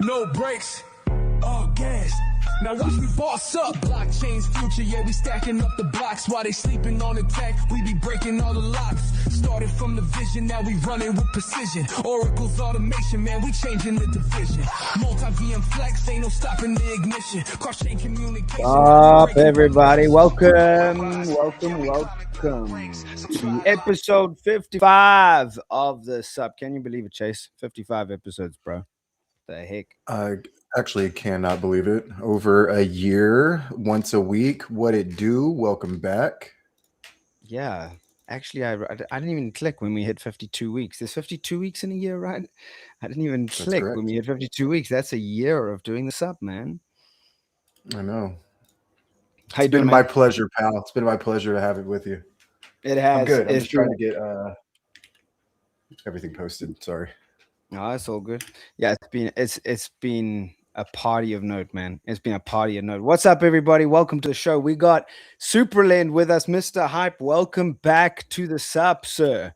No brakes, all gas. Now watch me boss up. Blockchain's future, yeah, we stacking up the blocks while they sleeping on the tech. We be breaking all the locks. Started from the vision, now we running with precision. Oracle's automation, man, we changing the division. Multi-VM flex, ain't no stopping the ignition. Cross-chain communication. Up, everybody. Welcome to episode 55 of the SUP. Can you believe it, Chase? 55 episodes, bro. The heck? I actually cannot believe it. Over a year, once a week. What it do? Welcome back. Yeah. Actually, I didn't even click when we hit 52 weeks. There's 52 weeks in a year, right? I didn't even click when we hit 52 weeks. That's a year of doing the SUP, man. I know. How you It's doing, been man? my pleasure, pal. It's been my pleasure to have it with you. It has. I'm good. I'm just trying to get everything posted. Sorry. No, it's all good. Yeah, it's been a party of note, man. It's been a party of note. What's up, everybody? Welcome to the show. We got SuperLend with us, Mr. Hype. Welcome back to the SUP, sir.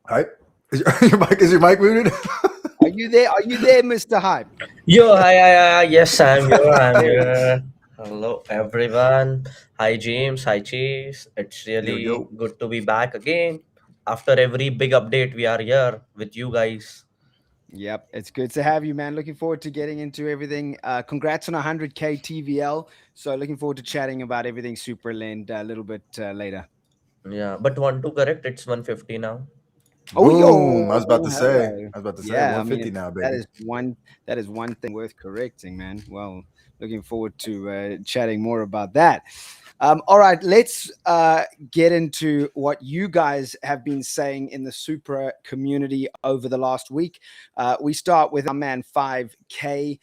Hype? Is your mic muted? Are you there? Are you there, Mr. Hype? Yo, hi, yes, I'm here. Hello, everyone. Hi, James. Hi, Chase. It's really Yo. good to be back again. After every big update, we are here with you guys. Yep, it's good to have you, man. Looking forward to getting into everything. Congrats on 100K TVL. So looking forward to chatting about everything SuperLend a little bit later. Yeah, but want to correct, it's 150 now. Oh, Boom. I was about to hello. say. 150 now, baby. That is one thing worth correcting, man. Well, looking forward to chatting more about that. All right, let's get into what you guys have been saying in the Supra community over the last week. We start with our man 5K.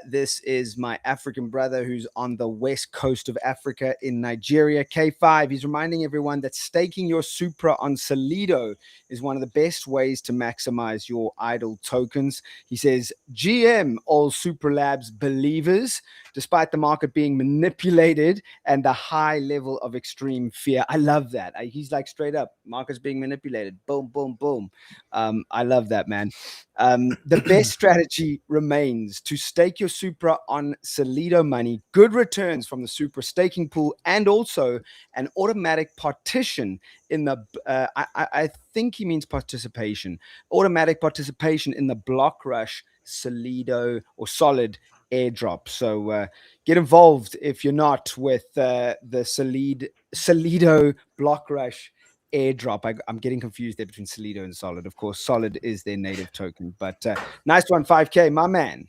This is my African brother who's on the west coast of Africa in Nigeria. K5, he's reminding everyone that staking your Supra on Solido is one of the best ways to maximize your idle tokens. He says, GM, all Supra Labs believers, despite the market being manipulated and the high level of extreme fear. I love that. He's like straight up, market's being manipulated. Boom, boom, boom. I love that, man. The best strategy remains to stake your Supra on Solido money, good returns from the Supra staking pool, and also an automatic partition in the, I think he means participation, automatic participation in the Block Rush Solido or Solid airdrop. So get involved if you're not with the Solido Block Rush airdrop. I'm getting confused there between Solido and Solid. Of course, Solid is their native token, but nice one, 5K, my man.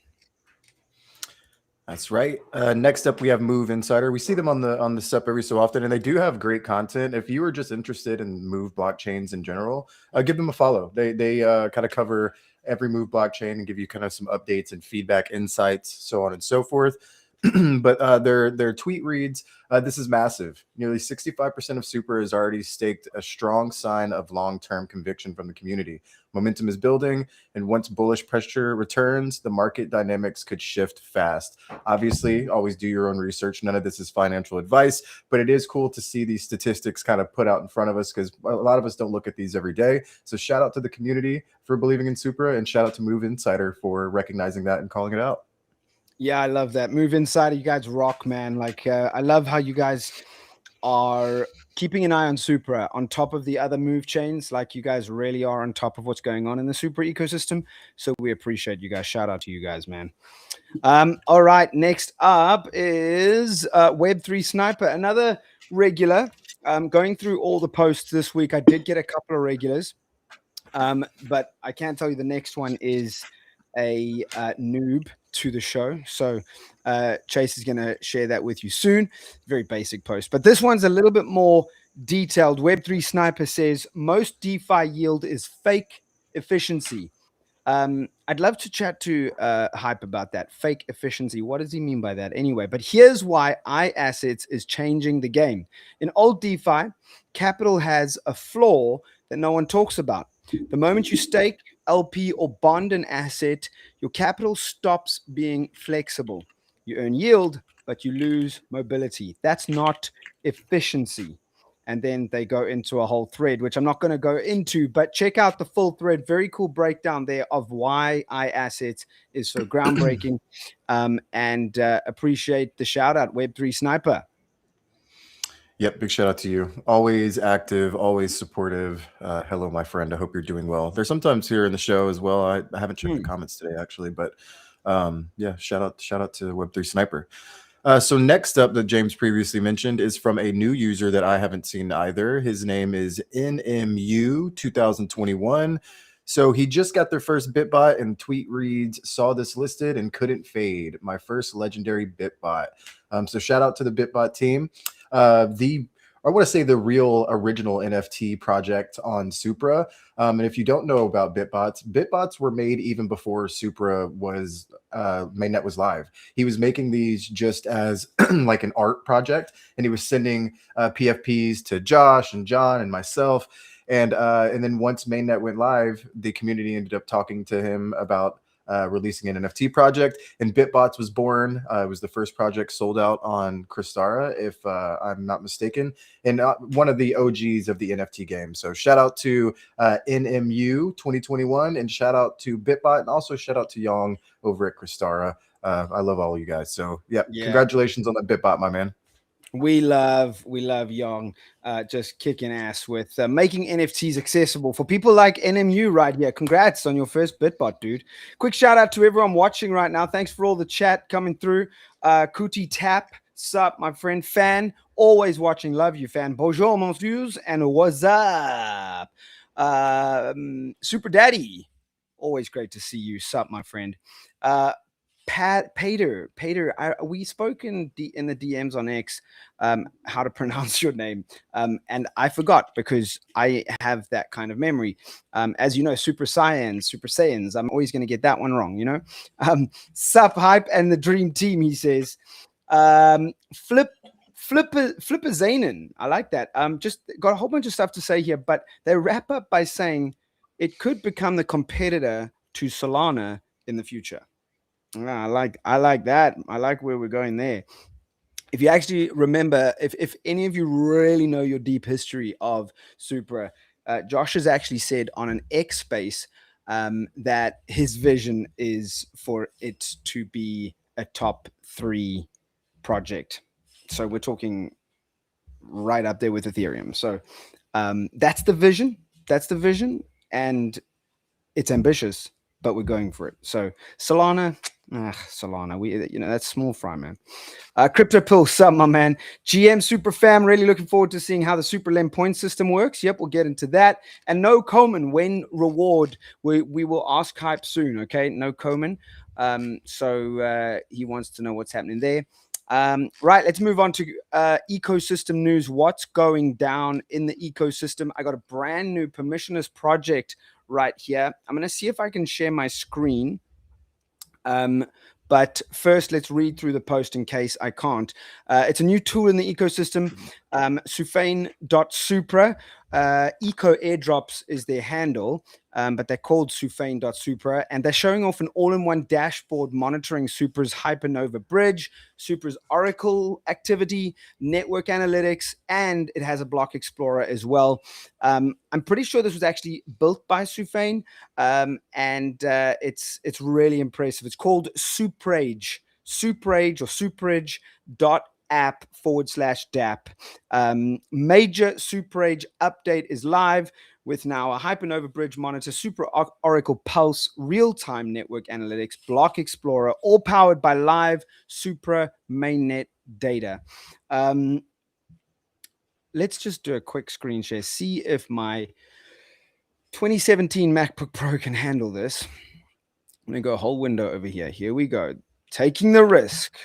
That's right. Next up, we have Move Insider. We see them on the SUP every so often, and they do have great content. If you are just interested in Move blockchains in general, give them a follow. They kind of cover every Move blockchain and give you kind of some updates and feedback, insights, so on and so forth. But their tweet reads, this is massive. Nearly 65% of Supra has already staked, a strong sign of long-term conviction from the community. Momentum is building, and once bullish pressure returns, the market dynamics could shift fast. Obviously, always do your own research. None of this is financial advice, but it is cool to see these statistics kind of put out in front of us because a lot of us don't look at these every day. So shout out to the community for believing in Supra, and shout out to Move Insider for recognizing that and calling it out. Yeah, I love that. Move Insider, you guys rock, man. Like, I love how you guys are keeping an eye on Supra on top of the other move chains. Like, you guys really are on top of what's going on in the Supra ecosystem. So we appreciate you guys. Shout out to you guys, man. All right, next up is Web3 Sniper, another regular. Going through all the posts this week, I did get a couple of regulars, but I can't tell you the next one is a noob to the show. So Chase is going to share that with you soon. Very basic post, but this one's a little bit more detailed. Web3 Sniper says most DeFi yield is fake efficiency. I'd love to chat to Hype about that fake efficiency. What does he mean by that anyway? But here's why iAssets is changing the game. In old DeFi, capital has a flaw that no one talks about. The moment you stake, LP, or bond an asset, your capital stops being flexible. You earn yield, but you lose mobility. That's not efficiency. and then they go into a whole thread, which I'm not going to go into, but check out the full thread. Very cool breakdown there of why iAssets is so groundbreaking. And appreciate the shout out, Web3 Sniper. Yep, big shout out to you. Always active, always supportive. Hello, my friend. I hope you're doing well. There's sometimes here in the show as well. I haven't checked the comments today, actually, but yeah, shout out to Web3 Sniper. So next up that James previously mentioned is from a new user that I haven't seen either. His name is NMU 2021. So he just got their first BitBot, and tweet reads, saw this listed and couldn't fade. My first legendary BitBot. So shout out to the BitBot team. I want to say the real original NFT project on Supra. And if you don't know about BitBots were made even before Supra was mainnet was live. He was making these just as like an art project, and he was sending PFPs to Josh and John and myself. And then once mainnet went live, the community ended up talking to him about releasing an NFT project, and BitBots was born. It was the first project sold out on Crystara, if I'm not mistaken, and one of the OGs of the NFT game. So shout out to NMU 2021, and shout out to BitBot, and also shout out to Yong over at Crystara. I love all of you guys. So yeah, congratulations on that BitBot, my man. We love Young just kicking ass with making NFTs accessible for people like NMU right here. Congrats on your first BitBot, dude. Quick shout out to everyone watching right now. Thanks for all the chat coming through. Kuti Tap, sup, my friend. Fan, always watching. Love you, fan. Bonjour, mon vieux, and what's up? Super Daddy, always great to see you. Sup, my friend. Pater, we spoke in the DMs on X how to pronounce your name, and I forgot because I have that kind of memory. As you know, Super Saiyans, I'm always going to get that one wrong, you know. Sup Hype and the Dream Team, he says. Flipper Zanen, I like that. Just got a whole bunch of stuff to say here, but they wrap up by saying it could become the competitor to Solana in the future. I like that. I like where we're going there. If you actually remember, if any of you really know your deep history of Supra, Josh has actually said on an X space that his vision is for it to be a top 3 project. So we're talking right up there with Ethereum. So that's the vision. And it's ambitious, but we're going for it. So Solana, that's small fry, man. Crypto Pill, sup, my man. GM Super Fam, really looking forward to seeing how the SuperLend point system works. Yep, we'll get into that. And No Coleman, when reward, we will ask Hype soon, okay? No Coleman. So he wants to know what's happening there. Right, let's move on to ecosystem news. What's going down in the ecosystem? I got a brand new permissionless project right here. I'm going to see if I can share my screen. But first, let's read through the post in case I can't. It's a new tool in the ecosystem, Sufane.supra. Eco Airdrops is their handle, but they're called Sufane.supra, and they're showing off an all-in-one dashboard monitoring Supra's Hypernova bridge, Supra's Oracle activity, network analytics, and it has a block explorer as well. I'm pretty sure this was actually built by Sufane, and it's really impressive. It's called Suprage or Suprage.app/DApp. Major Suprage update is live with now a Hypernova bridge monitor, Supra Oracle Pulse, real-time network analytics, block explorer, all powered by live Supra mainnet data. Let's just do a quick screen share, see if my 2017 MacBook Pro can handle this. I'm going to go a whole window over here. Here we go. Taking the risk.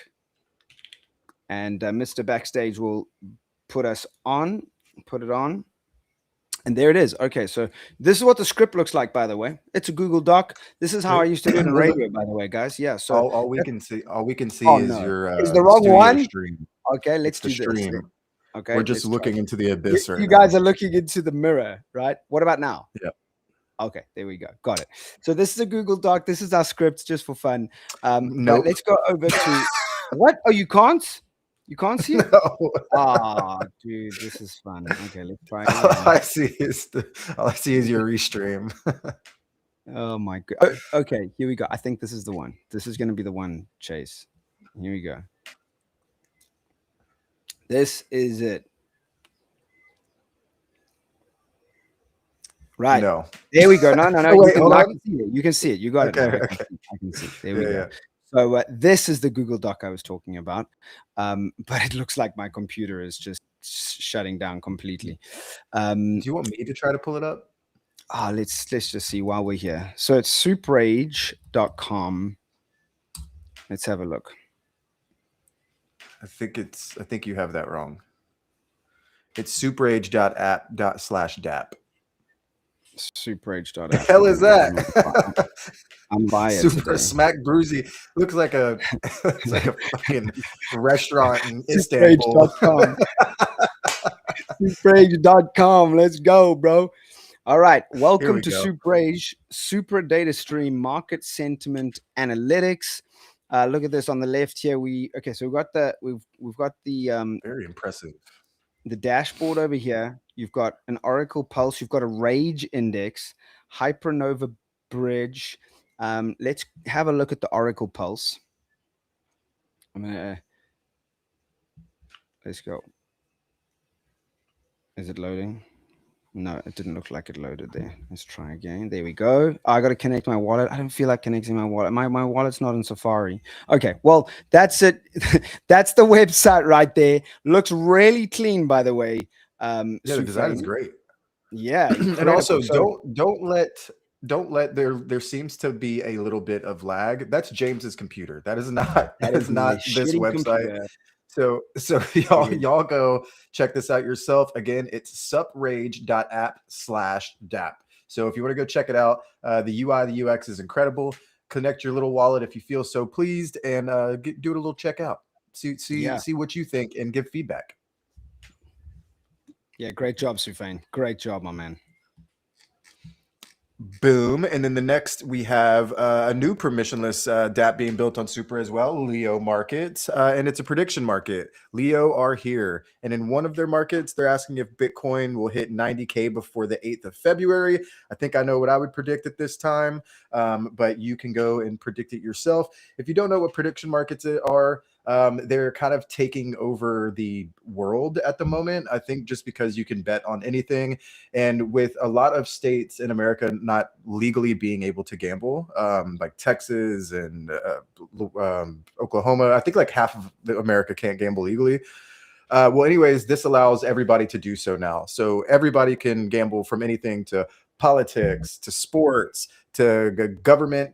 And Mr. Backstage will put it on. And there it is. Okay, so this is what the script looks like, by the way. It's a Google Doc. This is how I used to do it in radio, by the way, guys. Yeah. So all we can see is no. your is the wrong one stream. Okay, let's do stream. This. Okay, we're just looking into the abyss right now. You guys are looking into the mirror, right? What about now? Yeah. Okay, there we go. Got it. So this is a Google Doc. This is our script just for fun. Nope. Let's go over to what? Oh, you can't? You can't see it? No. Ah, dude, this is fun. Okay, let's try All again. I see is your restream. Oh my god. Oh, okay, here we go. I think this is the one. This is going to be the one, Chase. Here we go. This is it. Right. No. There we go. No. Oh, wait, hold I on. can see it. You can see it. You got it. Okay, Now. okay. I can see. There we go. Yeah. So this is the Google Doc I was talking about, but it looks like my computer is just shutting down completely. Do you want me to try to pull it up? Let's just see while we're here. So it's superage.com. Let's have a look. I think you have that wrong. It's superage.app/dap. Superage.app. The hell is that? I'm biased. Super today. Smack Bruzy. Looks like a it's like a fucking restaurant in Istanbul. Superage.com. Let's go, bro. All right. Welcome to go. Superage, Supra Data Stream Market Sentiment Analytics. Look at this on the left here. So we've got the Very impressive. The dashboard over here. You've got an Oracle Pulse. You've got a Rage Index, Hypernova Bridge. Let's have a look at the Oracle Pulse. Let's go. Is it loading? No, it didn't look like it loaded there. Let's try again. There we go. I got to connect my wallet. I don't feel like connecting my wallet. My wallet's not in Safari. Okay, well, that's it. That's the website right there. Looks really clean, by the way. The design is great. Yeah, and also don't let there seems to be a little bit of lag. That's James's computer. That is not this website. Computer. So y'all go check this out yourself. Again, it's suprage.app/dap. So if you want to go check it out, the UI, the UX is incredible. Connect your little wallet if you feel so pleased, and do it a little checkout. See what you think and give feedback. Yeah, great job, Sufane. Great job, my man. Boom. And then the next we have a new permissionless DApp being built on Supra as well, Leo Market. And it's a prediction market. Leo are here. And in one of their markets, they're asking if Bitcoin will hit 90K before the 8th of February. I think I know what I would predict at this time, but you can go and predict it yourself. If you don't know what prediction markets are, they're kind of taking over the world at the moment. I think just because you can bet on anything, and with a lot of states in America not legally being able to gamble, like Texas and Oklahoma, I think like half of America can't gamble legally. Well, anyways, this allows everybody to do so now. So everybody can gamble, from anything to politics, to sports, to government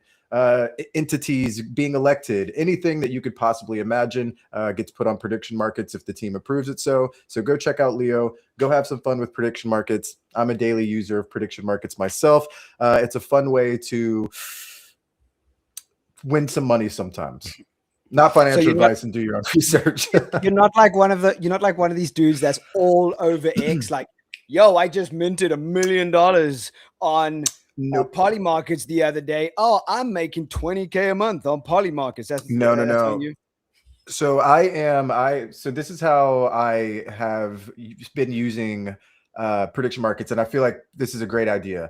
entities being elected. Anything that you could possibly imagine gets put on prediction markets if the team approves it. So go check out Leo. Go have some fun with prediction markets. I'm a daily user of prediction markets myself. It's a fun way to win some money sometimes. Not financial advice, and do your own research. You're not like one of these dudes that's all over X. Like, yo, I just minted $1 million on Poly Markets the other day. Oh, I'm making 20K a month on Poly Markets. No. So so this is how I have been using prediction markets, and I feel like this is a great idea.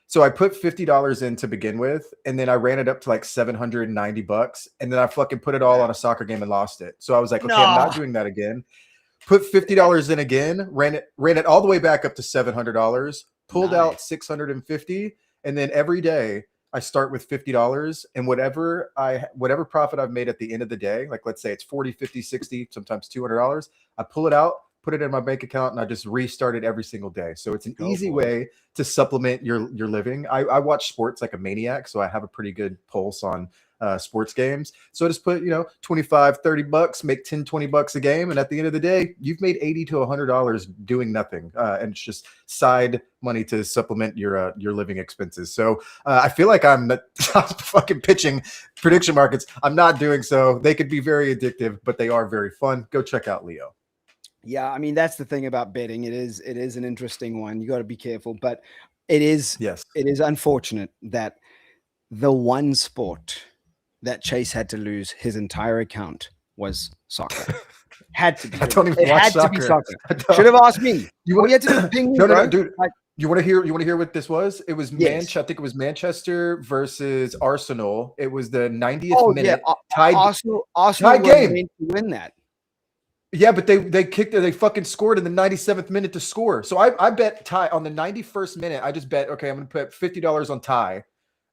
So I put $50 in to begin with, and then I ran it up to like $790, and then I fucking put it all on a soccer game and lost it. So I was like, okay, I'm not doing that again. Put $50 in again, ran it all the way back up to $700, pulled out $650, and then every day I start with $50, and whatever profit I've made at the end of the day, like let's say it's 40, 50, 60, sometimes $200, I pull it out, put it in my bank account, and I just restart it every single day. So it's an easy way to supplement your living. I watch sports like a maniac, so I have a pretty good pulse on sports games. So I just put, $25, $30, make $10, $20 a game. And at the end of the day, you've made $80 to $100 doing nothing. And it's just side money to supplement your living expenses. So I feel like I'm fucking pitching prediction markets. I'm not doing so. They could be very addictive, but they are very fun. Go check out Leo. Yeah, I mean, that's the thing about betting. It is an interesting one. You got to be careful, but it is unfortunate that the one sport that Chase had to lose his entire account was soccer. Had to be. I don't even It watch had soccer. to be soccer. Should have asked me. You All you had to do ping me, no, bro. dude. Like, You want to hear what this was? It was yes. I think it was Manchester versus Arsenal. It was the 90th Oh minute yeah, tied Arsenal tied were game. meant to win that. Yeah, but they kicked it. They fucking scored in the 97th minute to score. So I bet tie on the 91st minute. I just bet, okay, I'm gonna put $50 on tie.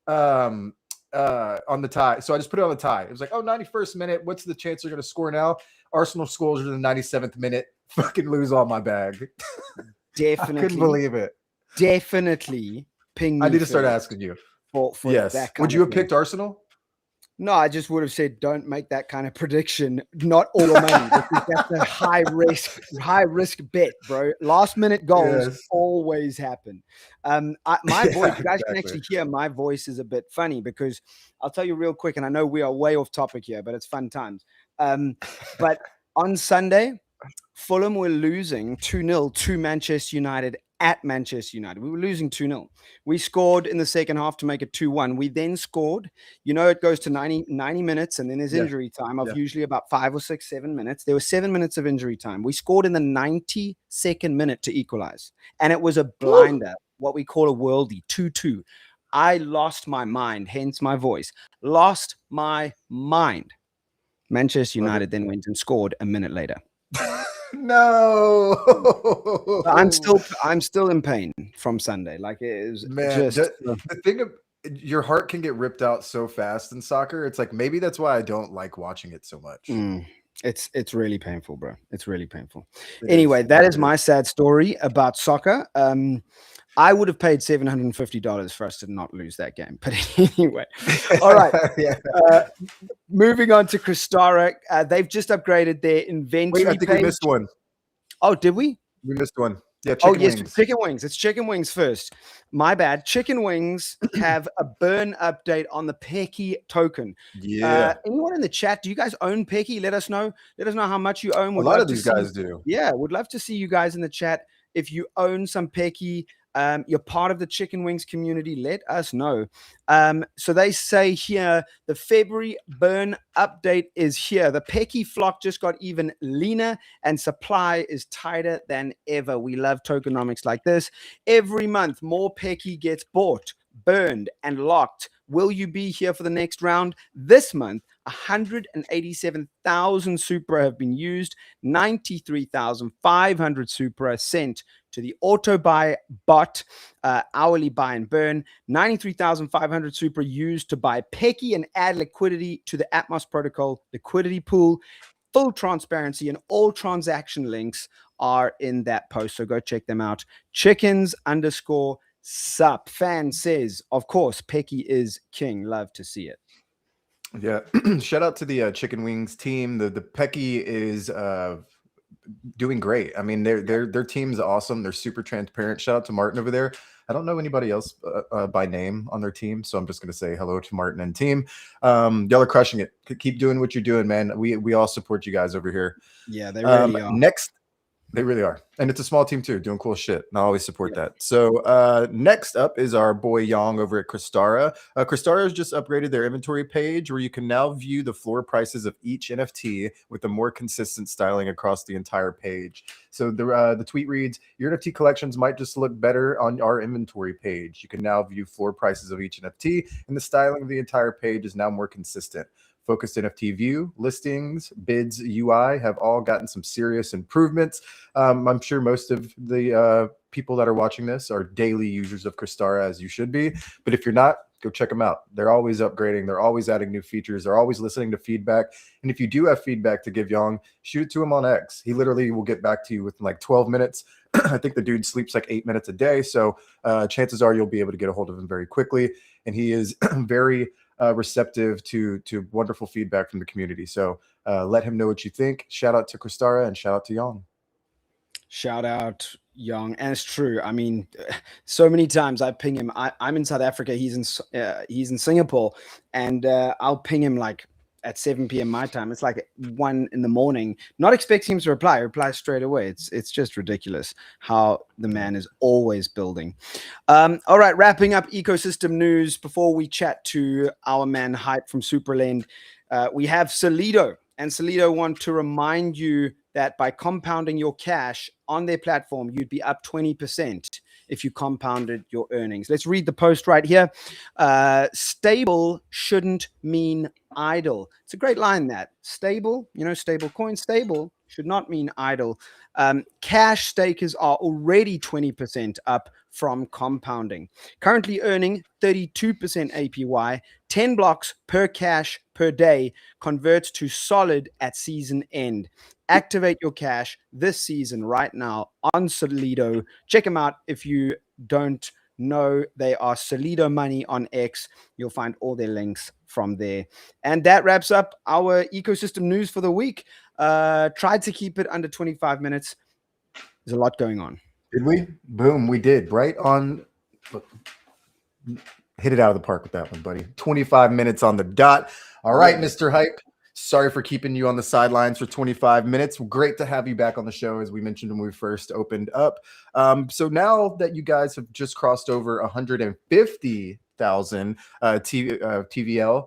On the tie. So I just put it on the tie. It was like, oh, 91st minute. What's the chance they're gonna score now? Arsenal scores in the 97th minute. Fucking lose all my bag. Definitely. I couldn't believe it. Definitely ping me. I need to start asking you. For yes. that kind Would you of have thing. picked Arsenal? No, I just would have said, don't make that kind of prediction. Not all your money. Because that's a high risk bet, bro. Last minute goals always happen. My voice, you guys can actually hear my voice is a bit funny because I'll tell you real quick, and I know we are way off topic here, but it's fun times. But on Sunday, Fulham were losing 2-0 to Manchester United at Manchester United. We were losing 2-0. We scored in the second half to make it 2-1. We then scored. You know, it goes to 90 minutes, and then there's injury time of usually about 5 or 6, 7 minutes. There was 7 minutes of injury time. We scored in the 92nd minute to equalize, and it was a blinder, what we call a worldie, 2-2. I lost my mind, hence my voice. Lost my mind. Manchester United then went and scored a minute later. No, I'm still in pain from Sunday. Like, it is, man. The thing of your heart can get ripped out so fast in soccer. It's like, maybe that's why I don't like watching it so much. It's really painful, bro. It's really painful. Anyway, that is my sad story about soccer. I would have paid $750 for us to not lose that game. But anyway, all right. Moving on to Cristara. They've just upgraded their inventory. Wait, I think we missed one. Oh, did we? We missed one. Yeah, wings. Chicken wings. It's chicken wings first. My bad. Chicken wings have a burn update on the Pecky token. Yeah. Anyone in the chat, do you guys own Pecky? Let us know. Let us know how much you own. A lot of these guys do. Yeah, would love to see you guys in the chat. If you own some Pecky, you're part of the chicken wings community, let us know. So they say here, the February burn update is here. The Pecky flock just got even leaner and supply is tighter than ever. We love tokenomics like this. Every month, more Pecky gets bought, burned, and locked. Will you be here for the next round? This month, 187,000 Supra have been used, 93,500 Supra sent to the auto buy bot, hourly buy and burn, 93,500 Supra used to buy Pecky and add liquidity to the Atmos protocol liquidity pool. Full transparency and all transaction links are in that post. So go check them out. Chickens_SUP. Fan says, of course, Pecky is king. Love to see it. Yeah. Shout out to the chicken wings team. The Pecky is doing great. I mean, their team's awesome. They're super transparent. Shout out to Martin over there. I don't know anybody else by name on their team, so I'm just going to say hello to Martin and team. Y'all are crushing it. Keep doing what you're doing, man. We all support you guys over here. Yeah, they really are. They really are. And it's a small team too, doing cool shit. And I always support that. So next up is our boy Yong over at Cristara. Cristara has just upgraded their inventory page where you can now view the floor prices of each NFT with a more consistent styling across the entire page. So the tweet reads, your NFT collections might just look better on our inventory page. You can now view floor prices of each NFT, and the styling of the entire page is now more consistent. Focused NFT view, listings, bids, UI have all gotten some serious improvements. I'm sure most of the people that are watching this are daily users of Cristara, as you should be. But if you're not, go check them out. They're always upgrading. They're always adding new features. They're always listening to feedback. And if you do have feedback to give Yong, shoot it to him on X. He literally will get back to you within like 12 minutes. I think the dude sleeps like 8 minutes a day. So chances are you'll be able to get a hold of him very quickly. And he is very receptive to wonderful feedback from the community. So let him know what you think. Shout out to Cristara and shout out to Yong. Shout out Yong. And it's true. I mean, so many times I ping him. I'm in South Africa. He's in Singapore, and I'll ping him like at 7 p.m. my time. It's like 1 in the morning, not expecting him to reply. He replies straight away. It's just ridiculous how the man is always building. All right, wrapping up ecosystem news before we chat to our man Hype from SuperLend. We have Solido, and Solido want to remind you that by compounding your cash on their platform, you'd be up 20% if you compounded your earnings. Let's read the post right here. Stable shouldn't mean idle. It's a great line, that. Stable, stable coin, stable should not mean idle. Cash stakers are already 20% up from compounding. Currently earning 32% APY, 10 blocks per cash per day converts to solid at season end. Activate your cash this season right now on Solido. Check them out if you don't know. They are Solido Money on X. You'll find all their links from there. And that wraps up our ecosystem news for the week. Tried to keep it under 25 minutes. There's a lot going on. Did we? Boom, we did. Right on. Hit it out of the park with that one, buddy. 25 minutes on the dot. All right, Mr. Hype. Sorry for keeping you on the sidelines for 25 minutes. Great to have you back on the show, as we mentioned when we first opened up. So now that you guys have just crossed over 150,000 TVL,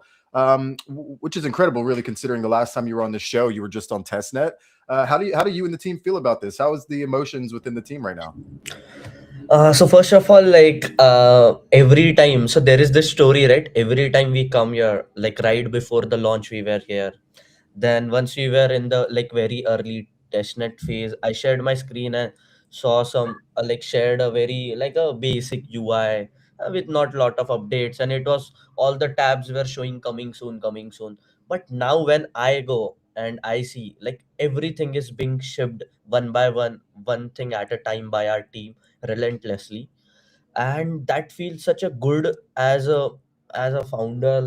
which is incredible, really, considering the last time you were on the show, you were just on testnet. How do you and the team feel about this? How is the emotions within the team right now? So first of all, every time, so there is this story, right? Every time we come here, like right before the launch, we were here. Then once we were in the very early testnet phase, I shared my screen and saw some shared a very a basic UI with not lot of updates, and it was all the tabs were showing coming soon, coming soon. But now when I go and I see everything is being shipped one by one thing at a time by our team relentlessly, and that feels such a good as a founder,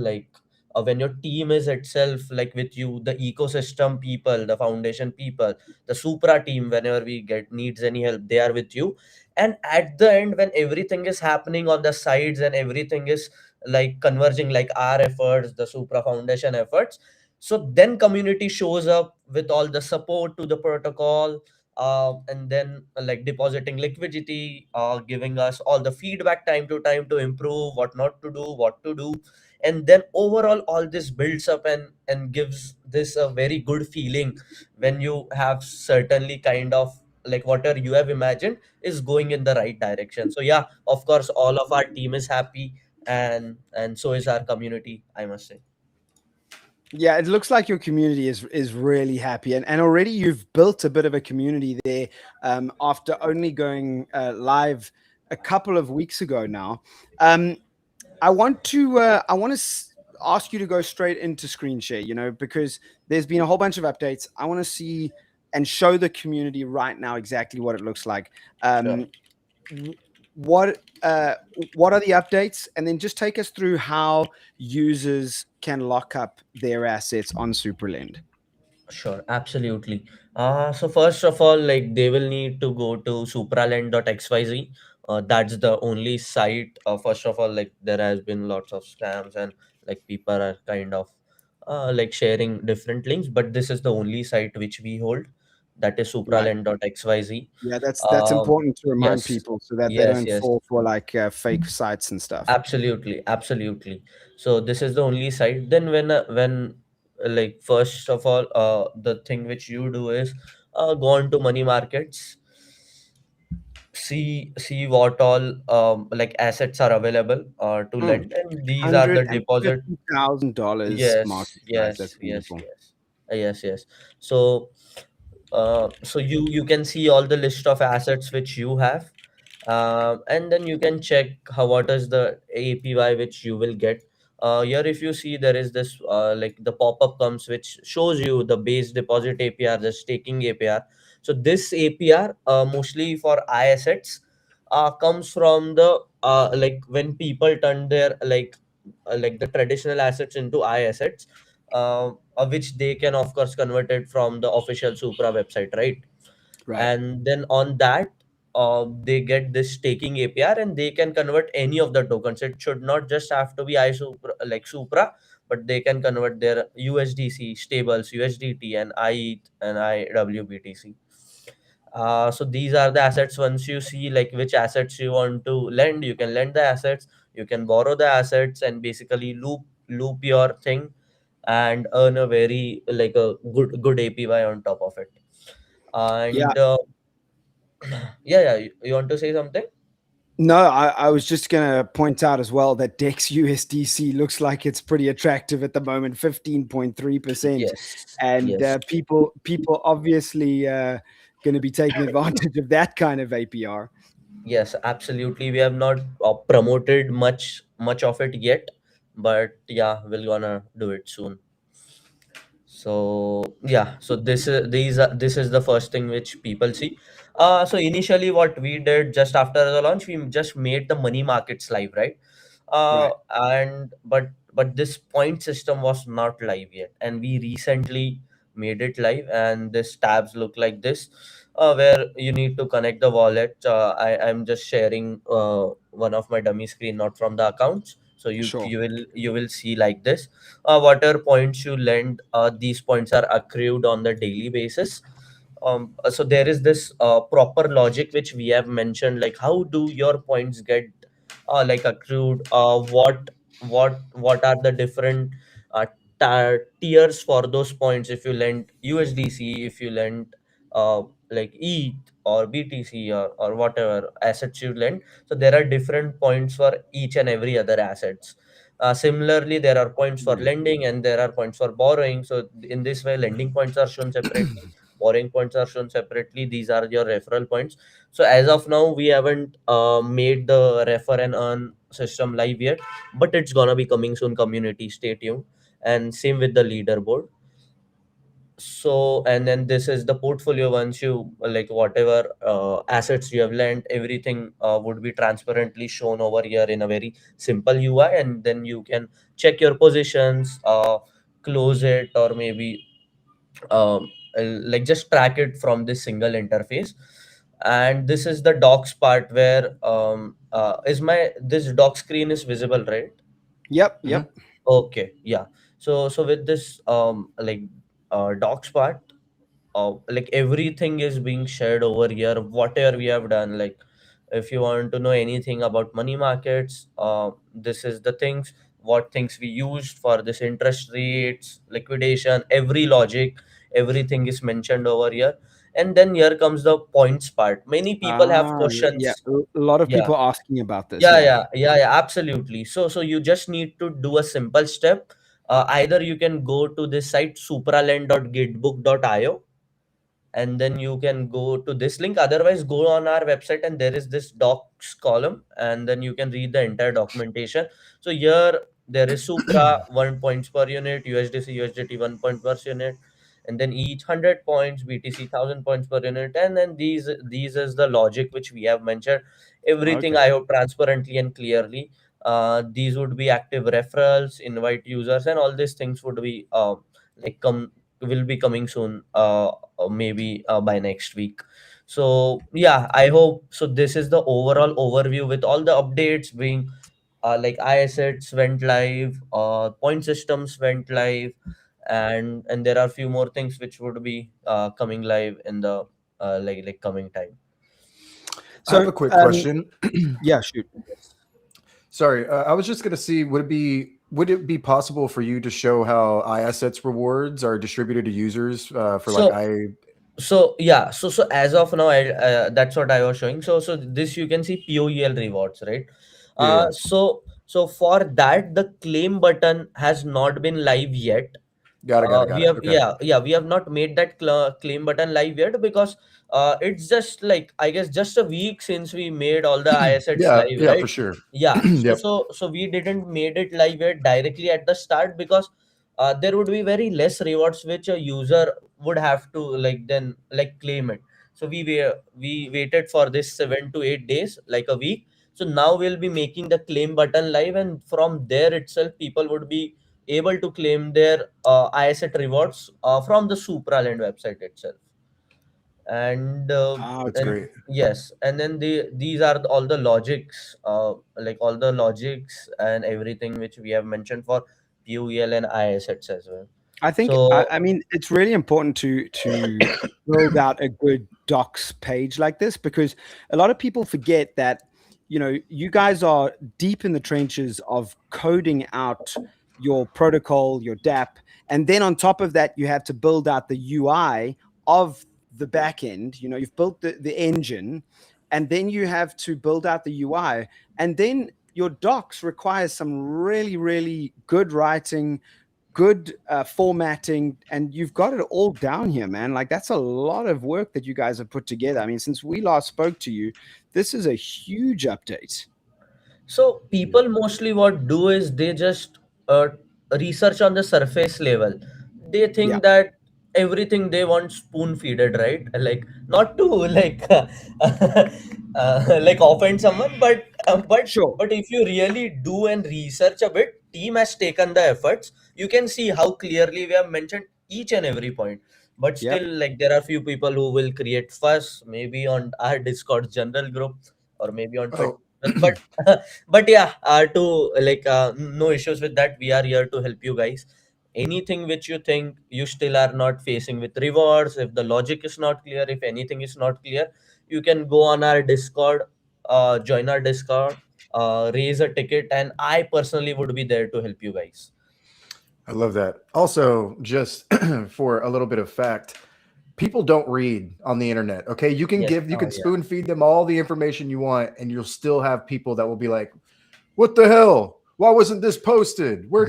when your team is itself with you, the ecosystem people, the foundation people, the Supra team, whenever we get needs any help, they are with you. And at the end, when everything is happening on the sides and everything is converging, like our efforts, the Supra foundation efforts, so then community shows up with all the support to the protocol, and then depositing liquidity, giving us all the feedback time to improve what not to do, what to do. And then overall all this builds up and gives this a very good feeling when you have certainly kind of whatever you have imagined is going in the right direction. So yeah, of course all of our team is happy, and so is our community, I must say. Yeah, it looks like your community is really happy, and already you've built a bit of a community there after only going live a couple of weeks ago now. I want to ask you to go straight into screen share, because there's been a whole bunch of updates. I want to see and show the community right now exactly what it looks like. Sure. What are the updates, and then just take us through how users can lock up their assets on SuperLend. Sure, absolutely. So first of all, they will need to go to supralend.xyz. That's the only site. First of all, there has been lots of scams, and people are kind of sharing different links, but this is the only site which we hold. That is Right. supralend.xyz. Yeah, that's Um, important to remind yes, people so that they yes, don't yes. fall for fake sites and stuff. Absolutely, absolutely. So this is the only site. Then when first of all, the thing which you do is go on to money markets, see what all assets are available to Mm. lend, and these are the deposit. $150,000 market Yes, size. That's yes, yes, wonderful. yes. Yes, yes. So so you can see all the list of assets which you have, and then you can check what is the APY which you will get. Here if you see, there is this the pop-up comes which shows you the base deposit APR, the staking APR. So this APR, mostly for iAssets, comes from the when people turn their the traditional assets into iAssets, which they can of course convert it from the official Supra website, right? Right. And then on that, they get this staking APR, and they can convert any of the tokens. It should not just have to be Supra, but they can convert their USDC stables, USDT, and IETH and IWBTC. So these are the assets. Once you see which assets you want to lend, you can lend the assets, you can borrow the assets, and basically loop your thing and earn a very a good APY on top of it. Yeah. And yeah, you want to say something? No, I was just going to point out as well that DEX USDC looks like it's pretty attractive at the moment, 15.3%. Yes, And yes, people obviously going to be taking advantage of that kind of APR. yes, absolutely. We have not promoted much of it yet, but yeah, we're gonna do it soon. So yeah, so this is the first thing which people see. So initially what we did just after the launch, we just made the money markets live, right? Right. And but this point system was not live yet, and we recently made it live, and this tabs look like this, where you need to connect the wallet. I'm just sharing one of my dummy screen, not from the accounts, so Sure. you will see like this. Whatever points you lend, these points are accrued on the daily basis. So there is this proper logic which we have mentioned, like how do your points get like accrued, what are the different uh, tiers for those points. If you lend USDC, if you lend like ETH or BTC, or whatever assets you lend, so there are different points for each and every other assets. Similarly, there are points for Mm. lending and there are points for borrowing. So in this way, lending points are shown separately, borrowing points are shown separately. These are your referral points. So as of now, we haven't made the refer and earn system live yet, but it's gonna be coming soon. Community, stay tuned. And same with the leaderboard. So and then this is the portfolio. Once you like whatever assets you have lent, everything would be transparently shown over here in a very simple UI, and then you can check your positions, close it, or maybe like just track it from this single interface. And this is the docs part where is my this doc screen is visible, right? Yep. Mhm. Yep. Okay, yeah. So with this like docs part, like everything is being shared over here, whatever we have done. Like if you want to know anything about money markets, this is the things, what things we used for this interest rates, liquidation, every logic, everything is mentioned over here. And then here comes the points part. Many people have Yeah. questions. A lot of Yeah, people asking about this. yeah, Yeah. yeah, yeah, yeah, absolutely. So you just need to do a simple step. Either you can go to this site supralend.gitbook.io, and then you can go to this link. Otherwise, go on our website and there is this docs column, and then you can read the entire documentation. So here there is Supra 1 points per unit, USDC USDT 1 point per unit, and then each 100 points, BTC 1000 points per unit. And then these is the logic which we have mentioned, everything Okay. I hope transparently and clearly. These would be active referrals, invite users, and all these things would be like come will be coming soon, or maybe by next week. So yeah, I hope so. This is the overall overview with all the updates being like iAssets went live, point systems went live, and there are few more things which would be coming live in the like coming time. I have So, a quick question. yeah, shoot. Sorry, I was just gonna see, would it be possible for you to show how iAssets rewards are distributed to users for like So yeah, so as of now, that's what I was showing. So this you can see POEL rewards, right? yeah. So for that, the claim button has not been live yet. Got We it. have Okay. yeah, we have not made that claim button live yet, because it's just like, I guess, just a week since we made all the iAssets Yeah, live, yeah, for right? sure. Yeah, Yep. so we didn't made it live yet directly at the start, because there would be very less rewards which a user would have to like then like claim it. So we waited for this 7 to 8 days, like a week. So now we'll be making the claim button live, and from there itself people would be able to claim their iAsset rewards from the SuperLend website itself. And Ah, That's okay. great. yes, and then these are all the logics, like all the logics and everything which we have mentioned for PUEL and iAssets as well. I think So I mean it's really important to build out a good docs page like this, because a lot of people forget that you guys are deep in the trenches of coding out your protocol, your DApp, and then on top of that you have to build out the UI of the back end, you know, you've built the engine, and then you have to build out the UI, and then your docs require some really, really good writing, good formatting, and you've got it all down here, man. Like, that's a lot of work that you guys have put together. I mean, since we last spoke to you, this is a huge update. So people mostly what do is they just research on the surface level. They Yeah, think that everything they want spoon feeded, right? Like, not to like like offend someone, but sure. but if you really do and research a bit, team has taken the efforts. You can see how clearly we have mentioned each and every point. But Yep. still, like, there are few people who will create fuss, maybe on our Discord general group or maybe on Twitter. Oh, But but yeah, to like no issues with that. We are here to help you guys. Anything which you think you still are not facing with rewards, if the logic is not clear, if anything is not clear, you can go on our Discord, join our Discord, raise a ticket, and I personally would be there to help you guys. I love that. Also, just for a little bit of fact, people don't read on the internet. Okay, Yes. you can Yeah. spoon feed them all the information you want, and you'll still have people that will be like, "What the hell? Why wasn't this posted? Why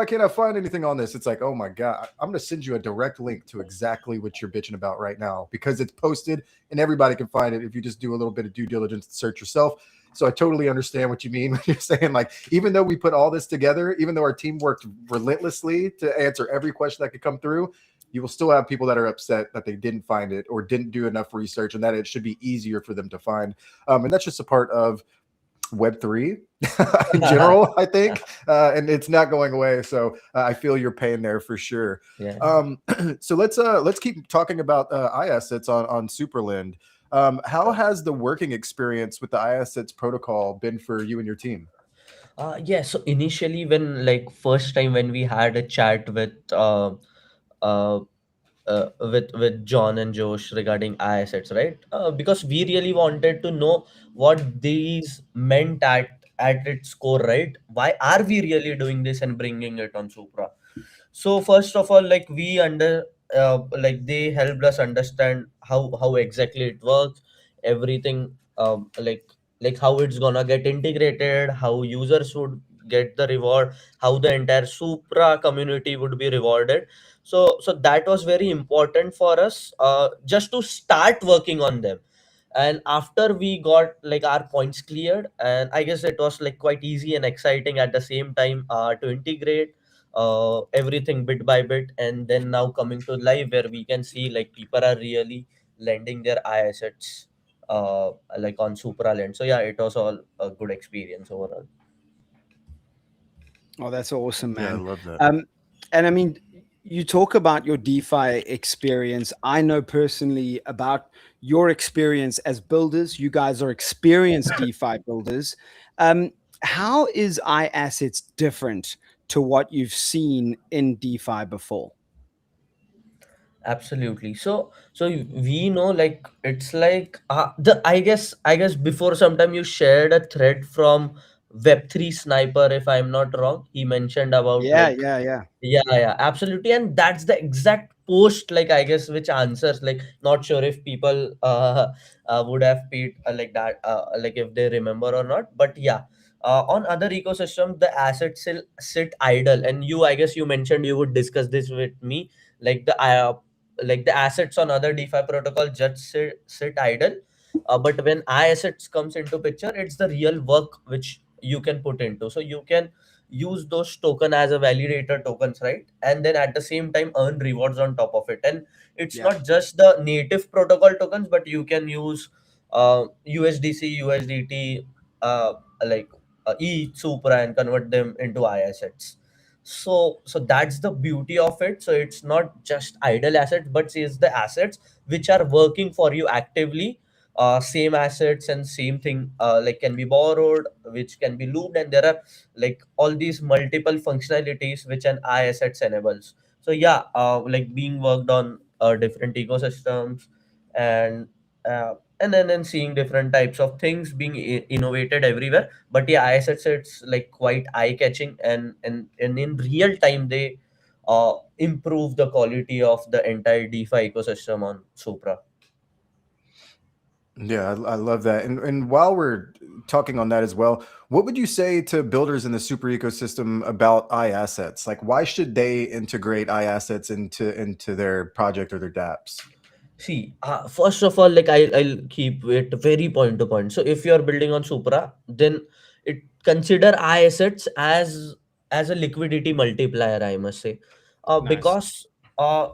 can't I find anything on this?" It's like, oh my god, I'm gonna send you a direct link to exactly what you're bitching about right now because it's posted and everybody can find it if you just do a little bit of due diligence and search yourself. So I totally understand what you mean when you're saying, like, even though we put all this together, even though our team worked relentlessly to answer every question that could come through, you will still have people that are upset that they didn't find it or didn't do enough research and that it should be easier for them to find. And that's just a part of Web3 in general, I think, and it's not going away. So I feel your pain there for sure. Yeah. So let's keep talking about iAssets on SuperLend. How has the working experience with the iAssets protocol been for you and your team? Yeah, so initially when like first time when we had a chat uh, with John and Josh regarding iAssets, right? Because we really wanted to know what these meant at its core, right? Why are we really doing this and bringing it on Supra? So first of all, like like they helped us understand how exactly it works, everything, like how it's gonna get integrated, how users would get the reward, how the entire Supra community would be rewarded. So that was very important for us, just to start working on them. And after we got like our points cleared, and I guess it was like quite easy and exciting at the same time, to integrate everything bit by bit, and then now coming to live where we can see like people are really lending their iAssets like on SuperLend. So yeah, it was all a good experience overall. Oh, that's awesome, Yeah, I man. love that. And I mean, you talk about your DeFi experience. I know personally about your experience as builders. You guys are experienced DeFi builders. How is iAssets different to what you've seen in DeFi before? Absolutely. So we know like it's like the I guess before sometime you shared a thread from Web3 Sniper, if I'm not wrong. He mentioned about Yeah, like, yeah, yeah. yeah, absolutely. And that's the exact post, like, I guess, which answers, like, not sure if people would have paid like that, like, if they remember or not. But yeah, on other ecosystems, the assets still sit idle. And you, I guess, you mentioned you would discuss this with me, like the assets on other DeFi protocol just sit idle. But when iAssets comes into picture, it's the real work which you can put into. So you can use those token as a validator tokens, right? And then at the same time earn rewards on top of it. And it's Yeah. not just the native protocol tokens, but you can use USDC, USDT, uh, like ETH, Supra, and convert them into iAssets. So that's the beauty of it. So it's not just idle assets, but it's the assets which are working for you actively. Same assets and same thing, like, can be borrowed, which can be looped, and there are like all these multiple functionalities which an iAssets enables. So yeah, like being worked on different ecosystems, and and then seeing different types of things being innovated everywhere. But yeah, iAssets, it's like quite eye catching, and in real time they improve the quality of the entire DeFi ecosystem on Supra. Yeah, I love that. And while we're talking on that as well, what would you say to builders in the super ecosystem about iAssets? Like, why should they integrate iAssets into their project or their dApps? See, first of all, like I'll keep it very point to point. So if you're building on Supra, then it consider iAssets as a liquidity multiplier, I must say, Nice. because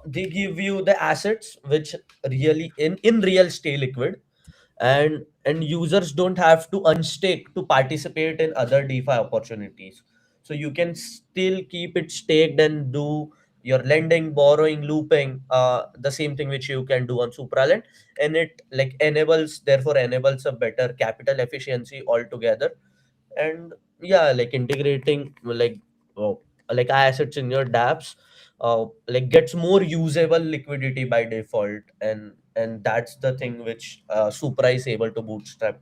they give you the assets which really in real stay liquid, and users don't have to unstake to participate in other DeFi opportunities. So you can still keep it staked and do your lending, borrowing, looping, the same thing which you can do on SuperLend, and it like enables a better capital efficiency altogether. And yeah, like integrating like assets in your dApps like gets more usable liquidity by default, and that's the thing which Supra is able to bootstrap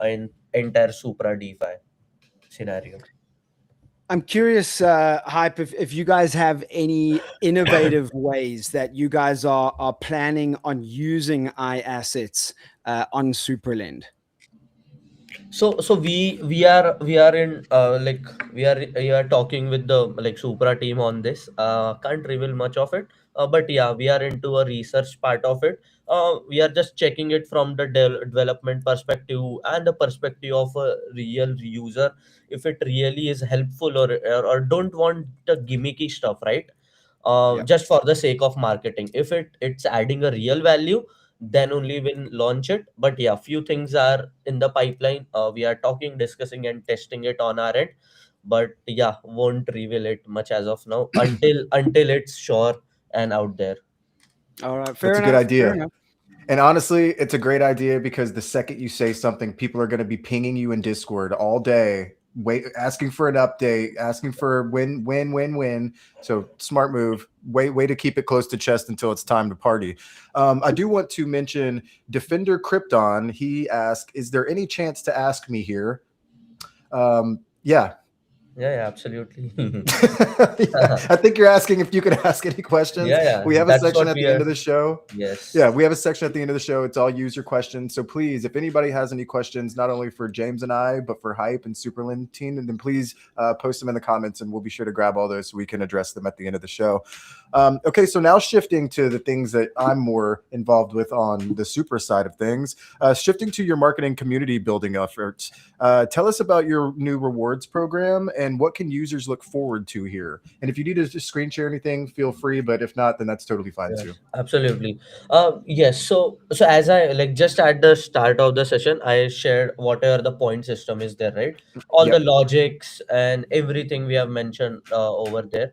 in entire Supra DeFi scenario. I'm curious, Hype, if you guys have any innovative ways that you guys are planning on using iAssets on SuperLend. So we are in we are talking with the like Supra team on this. Can't reveal much of it, but yeah, we are into a research part of it. We are just checking it from the development perspective and the perspective of a real user, if it really is helpful, or don't want the gimmicky stuff, right? Yeah. Just for the sake of marketing. If it's adding a real value, then only we'll launch it. But yeah, few things are in the pipeline. We are talking, discussing, and testing it on our end. But yeah, won't reveal it much as of now until it's sure and out there. All right. Fair That's a good enough. Fair idea. enough. And honestly, it's a great idea because the second you say something, people are going to be pinging you in Discord all day, asking for an update, asking for when. So smart move. Way to keep it close to chest until it's time to party. I do want to mention Defender Krypton. He asked, "Is there any chance to ask me here?" Yeah. Yeah, absolutely. Yeah, I think you're asking if you could ask any questions. Yeah, We have a that's section what at we the end are. of the show. Yes. Yeah, we have a section at the end of the show. It's all user questions. So please, if anybody has any questions, not only for James and I, but for Hype and SuperLend team, then please post them in the comments, and we'll be sure to grab all those so we can address them at the end of the show. Okay, so now shifting to the things that I'm more involved with on the Super side of things, shifting to your marketing community building efforts. Tell us about your new rewards program and what can users look forward to here. And if you need to just screen share anything, feel free. But if not, then that's totally fine too. Yes, absolutely. Yes. So as I like just at the start of the session, I shared whatever the point system is there, right? All the Yep. logics and everything we have mentioned over there.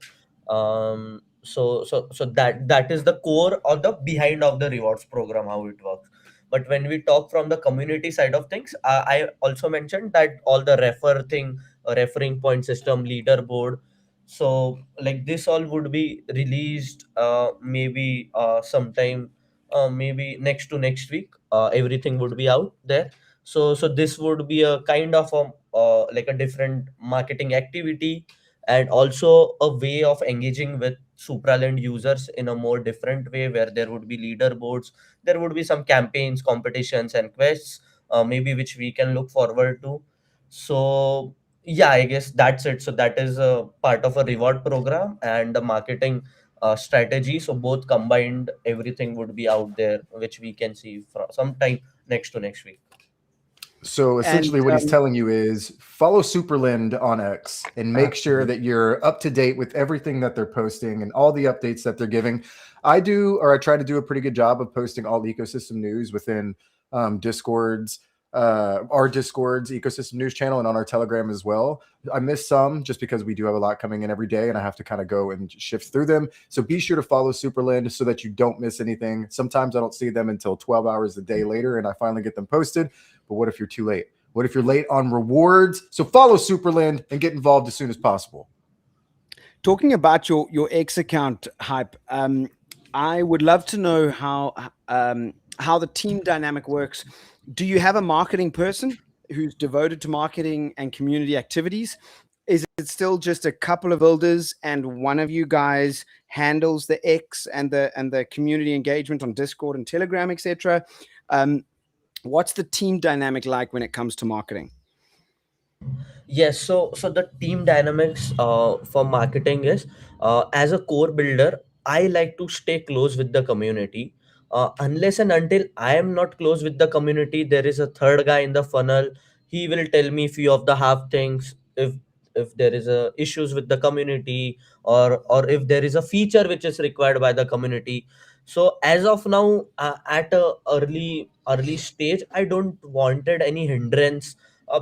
So that is the core or the behind of the rewards program, how it works. But when we talk from the community side of things, I also mentioned that all the refer thing, referring point system, leaderboard. So like this all would be released maybe sometime maybe next to next week. Everything would be out there. So this would be a kind of a like a different marketing activity, and also a way of engaging with Supraland users in a more different way, where there would be leaderboards, there would be some campaigns, competitions, and quests, maybe which we can look forward to. So yeah, I guess that's it. So that is a part of a reward program and the marketing strategy. So both combined, everything would be out there, which we can see for sometime next to next week. So And essentially, what he's telling you is follow SuperLend on X and make sure that you're up to date with everything that they're posting and all the updates that they're giving. I try to do a pretty good job of posting all ecosystem news within Discord's our Discord's ecosystem news channel and on our Telegram as well. I miss some just because we do have a lot coming in every day and I have to kind of go and shift through them. So be sure to follow SuperLend so that you don't miss anything. Sometimes I don't see them until 12 hours a day later and I finally get them posted. But what if you're too late? What if you're late on rewards? So follow SuperLend and get involved as soon as possible. talking about your X account, Hype, I would love to know how the team dynamic works. Do you have a marketing person who's devoted to marketing and community activities? is it still just a couple of builders and one of you guys handles the X and the community engagement on Discord and Telegram, etc.? What's the team dynamic like when it comes to marketing? Yes, so the team dynamics for marketing is, as a core builder, I like to stay close with the community. Unless and until I am not close with the community, there is a third guy in the funnel. He will tell me few of the half things. If there is a issues with the community, or if there is a feature which is required by the community. So as of now, at a early stage, I don't wanted any hindrance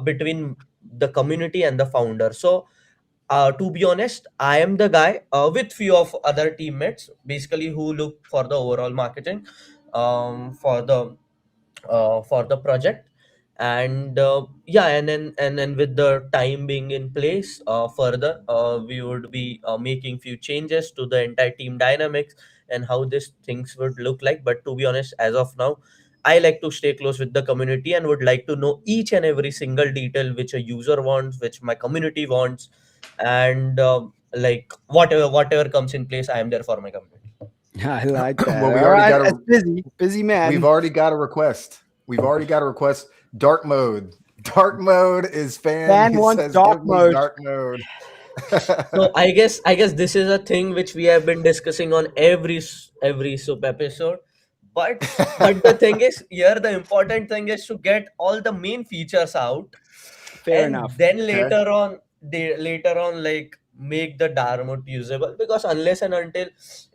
between the community and the founder. So to be honest, I am the guy with few of other teammates basically who look for the overall marketing for the project. And yeah, and then with the time being in place, further we would be making few changes to the entire team dynamics and how these things would look like. But to be honest, as of now, I like to stay close with the community and would like to know each and every single detail which a user wants, which my community wants. And like whatever comes in place, I am there for my community. I like that. Well, we All already right, got a- that's busy man. We've already got a request. Dark mode. Dark mode is Fan He wants says, dark "Give me mode." dark mode." So I guess this is a thing which we have been discussing on every SUP episode. But the thing is, here the important thing is to get all the main features out, Fair and enough. then later on like make the dark mode usable. Because unless and until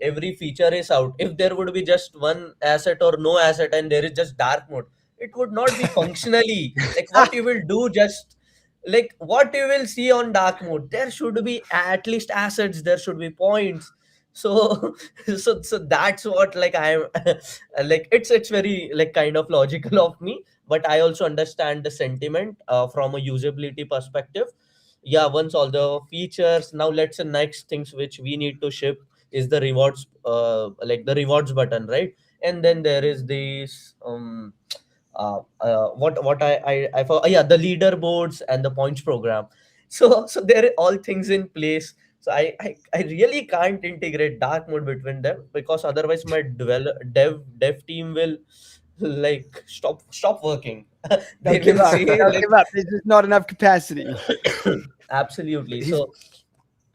every feature is out, if there would be just one asset or no asset and there is just dark mode, it would not be functionally like what you will do. Just like what you will see on dark mode, there should be at least assets, there should be points. So so that's what like I am like it's very like kind of logical of me. But I also understand the sentiment from a usability perspective. Yeah, once all the features, now let's say next things which we need to ship is the rewards, like the rewards button, right? And then there is this what I yeah, the leaderboards and the points program. So there are all things in place. So I really can't integrate dark mode between them, because otherwise my dev team will like stop working. They They'll give will up. say They'll like give up. There's just not enough capacity. absolutely. He's So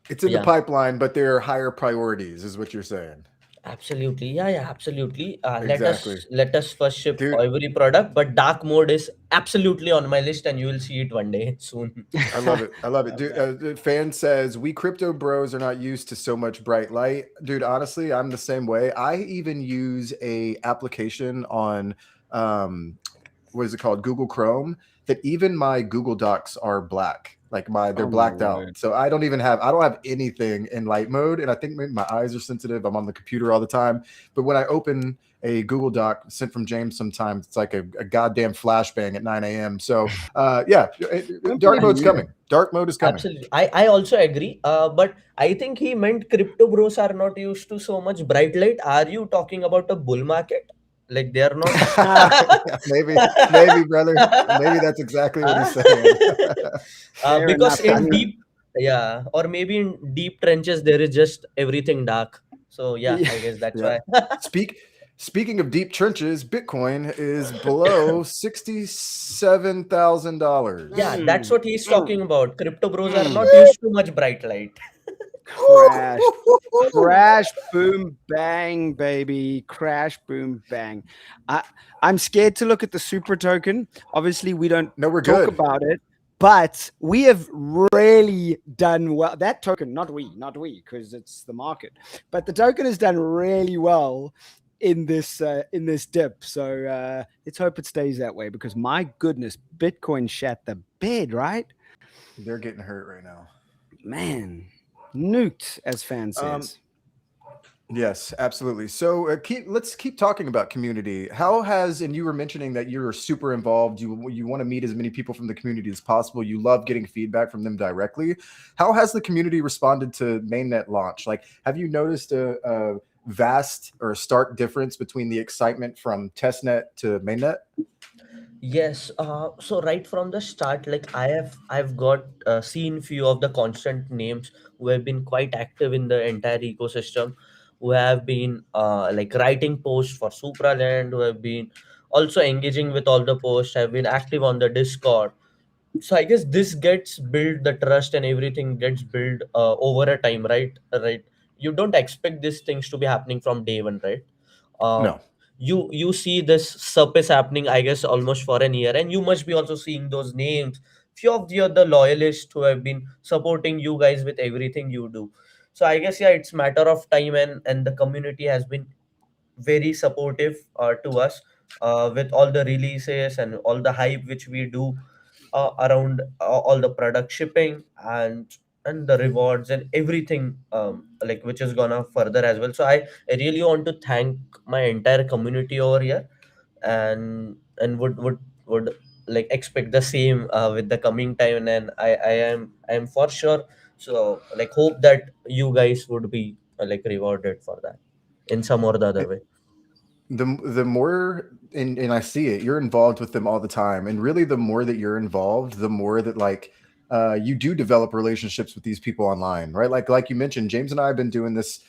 It's in the yeah, pipeline, but there are higher priorities, is what you're saying. absolutely. Yeah, absolutely. Exactly. Let us first ship Dude, every product, but dark mode is absolutely on my list, and you will see it one day soon. I love it. I love it. Love Dude, that. the fan says, we crypto bros are not used to so much bright light. Dude, honestly, I'm the same way. I even use a application on what is it called? Google Chrome, that even my Google Docs are black. Like they're Oh my blacked out. word. So I don't have anything in light mode. And I think maybe my eyes are sensitive. I'm on the computer all the time. But when I open a Google Doc sent from James, sometimes it's like a goddamn flashbang at 9 a.m. So yeah, Don't dark believe mode's you. coming. Dark mode is coming. Absolutely. I also agree. But I think he meant crypto bros are not used to so much bright light. Are you talking about a bull market? Like they are not. maybe, brother. Maybe that's exactly what he's saying. Fair Because enough. I in mean, yeah, or maybe in deep trenches there is just everything dark. So yeah, yeah. I guess that's Yeah. why. Speaking of deep trenches, Bitcoin is below $67,000. Yeah, that's what he's talking about. Crypto bros are not Mm. used to much bright light. Crash. Crash, boom, bang, baby. Crash, boom, bang. I'm scared to look at the Supra token. Obviously, we don't No, we're talk good. about it, but we have really done well. That token, not we, because it's the market, but the token has done really well in this dip. So let's hope it stays that way, because my goodness, Bitcoin shat the bed, right? They're getting hurt right now. Man, nuked, as fan says. Yes, absolutely. So let's keep talking about community. How has, and you were mentioning that you're super involved. You want to meet as many people from the community as possible. You love getting feedback from them directly. How has the community responded to mainnet launch? Like, have you noticed a vast or stark difference between the excitement from testnet to mainnet? Yes, so right from the start, like I've got seen few of the constant names who have been quite active in the entire ecosystem, who have been like writing posts for SuperLend, who have been also engaging with all the posts, have been active on the Discord. So I guess this gets built, the trust and everything gets built over a time, right. You don't expect these things to be happening from day one, right. uh, No. you see this SUP is happening, I guess, almost for an year, and you must be also seeing those names, few of the other loyalists who have been supporting you guys with everything you do. So I guess, yeah, it's matter of time, and the community has been very supportive to us with all the releases and all the hype which we do around all the product shipping and the rewards and everything, like which is gonna further as well. So I really want to thank my entire community over here, and would like expect the same with the coming time, and I am for sure, so like hope that you guys would be like rewarded for that in some or the other way. The more, and I see it, you're involved with them all the time, and really the more that you're involved, the more that like you do develop relationships with these people online, right? Like you mentioned, James and I have been doing this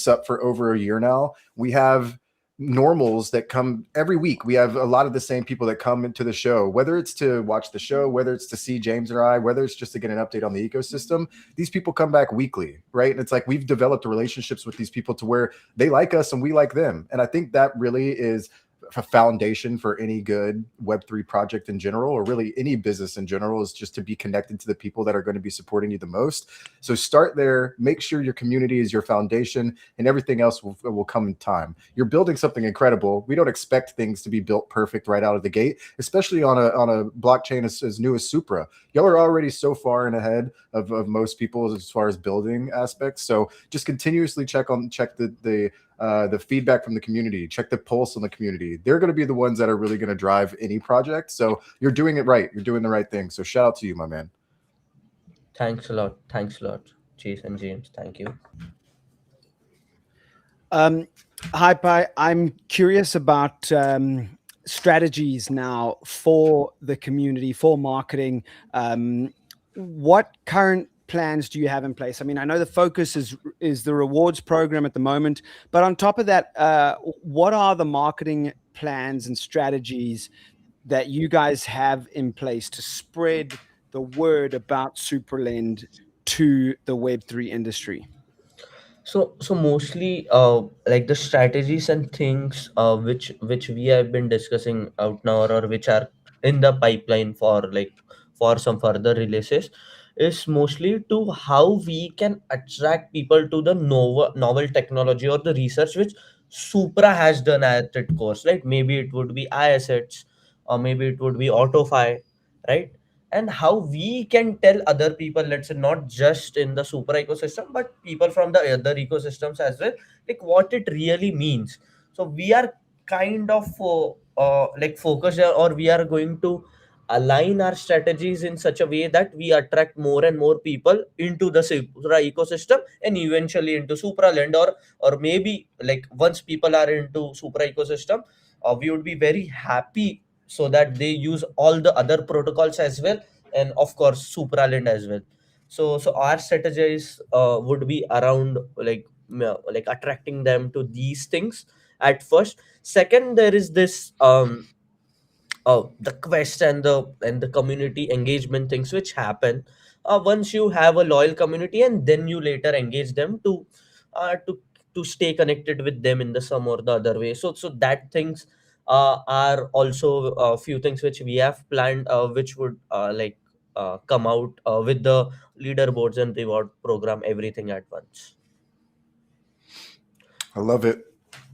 up for over a year now. We have normals that come every week. We have a lot of the same people that come into the show, whether it's to watch the show, whether it's to see James or I, whether it's just to get an update on the ecosystem. These people come back weekly, right? And it's like we've developed relationships with these people to where they like us and we like them. And I think that really is a foundation for any good Web3 project in general, or really any business in general, is just to be connected to the people that are going to be supporting you the most. So start there, make sure your community is your foundation, and everything else will come in time. You're building something incredible. We don't expect things to be built perfect right out of the gate, especially on a blockchain as new as Supra. Y'all are already so far in ahead of most people as far as building aspects. So just continuously check the feedback from the community, check the pulse on the community. They're going to be the ones that are really going to drive any project. So you're doing it right. You're doing the right thing. So shout out to you, my man. Thanks a lot, Chase and James, thank you. Hi, Pi. I'm curious about strategies now for the community, for marketing. What current plans do you have in place? I mean, I know the focus is the rewards program at the moment, but on top of that, what are the marketing plans and strategies that you guys have in place to spread the word about SuperLend to the Web3 industry? So mostly like the strategies and things which we have been discussing out now, or which are in the pipeline for like for some further releases, is mostly to how we can attract people to the novel technology or the research which Supra has done at its course, right? Maybe it would be iAssets, or maybe it would be AutoFi, right? And how we can tell other people, let's say not just in the Super ecosystem but people from the other ecosystems as well, like what it really means. So we are kind of like focused, or we are going to align our strategies in such a way that we attract more and more people into the Supra ecosystem, and eventually into SuperLend, or maybe like once people are into Supra ecosystem, we would be very happy so that they use all the other protocols as well, and of course SuperLend as well. So our strategies would be around like attracting them to these things at first. Second, there is this the quest and the community engagement things which happen once you have a loyal community, and then you later engage them uh, to to stay connected with them in the some or the other way. So that things are also a few things which we have planned, which would come out with the leaderboards and reward program, everything at once. I love it.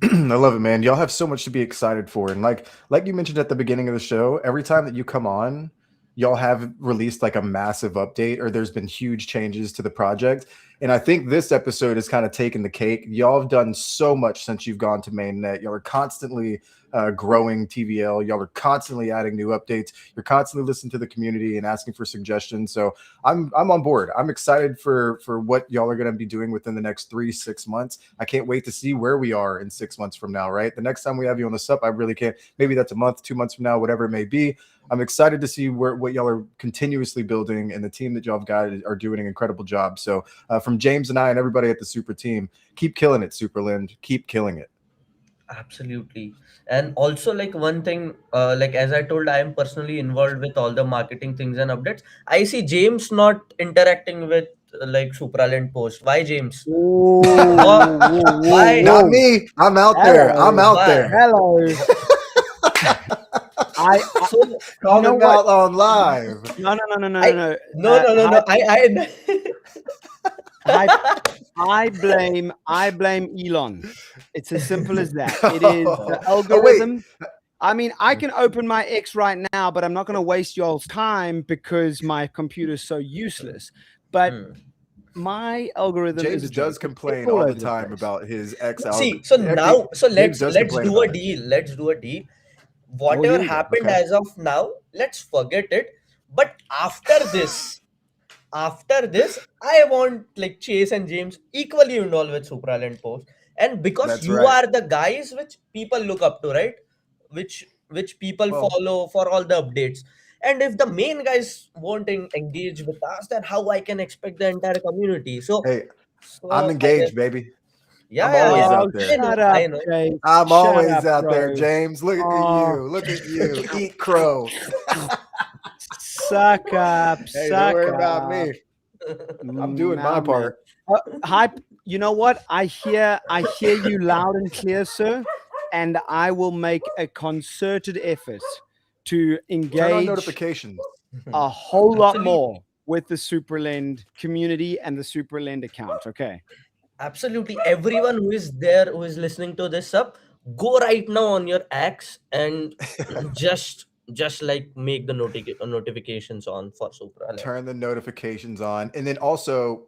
I love it, man. Y'all have so much to be excited for. And like you mentioned at the beginning of the show, every time that you come on, y'all have released like a massive update, or there's been huge changes to the project. And I think this episode has kind of taken the cake. Y'all have done so much since you've gone to mainnet. Y'all are constantly growing TVL. Y'all are constantly adding new updates. You're constantly listening to the community and asking for suggestions. So I'm on board. I'm excited for what y'all are going to be doing within the next 3-6 months. I can't wait to see where we are in 6 months from now, right? The next time we have you on the SUP, I really can't. Maybe that's a month, 2 months from now, whatever it may be. I'm excited to see what y'all are continuously building, and the team that y'all have got are doing an incredible job. So from James and I and everybody at the Supra team, keep killing it, SuperLend. Keep killing it. Absolutely. And also, like, one thing, like, as I told, I am personally involved with all the marketing things and updates. I see James not interacting with like SuperLend post. Why, James? Why? Not me. I'm out there. I'm Hello. out Why? there. Hello. So Call know them what? out on live. No. I blame Elon. It's as simple as that. It is the Oh, wait. algorithm. I mean, I can open my X right now, but I'm not going to waste y'all's time because my computer is so useless. But my algorithm James is does complain all the time about his X see, algorithm. so now, so James does let's complain do a about it. deal. Let's do a deal. Well, Whatever here we go. happened Okay. as of now, let's forget it. But after this, I want like Chase and James equally involved with SuperLend post, and because That's you right. are the guys which people look up to, right? Which people Well, follow for all the updates. And if the main guys won't engage with us, then how I can expect the entire community? So, hey, so I'm I guess, engaged, baby. yeah, I'm yeah, always yeah. Oh, out there. shut up, I know. Chase. I'm Shut always up, out there, bro. James. Look at Oh. you. Look at you. Eat crow. Suck up. Hey, don't Suck worry up. about me. I'm doing my Man. part. Hype, you know what? I hear you loud and clear, sir, and I will make a concerted effort to Turn on engage notifications. a whole lot Absolutely. more with the SuperLend community and the SuperLend account. Okay. Absolutely. Everyone who is there, who is listening to this up, go right now on your X and just like make the notifications on for SuperLend. Turn the notifications on. And then also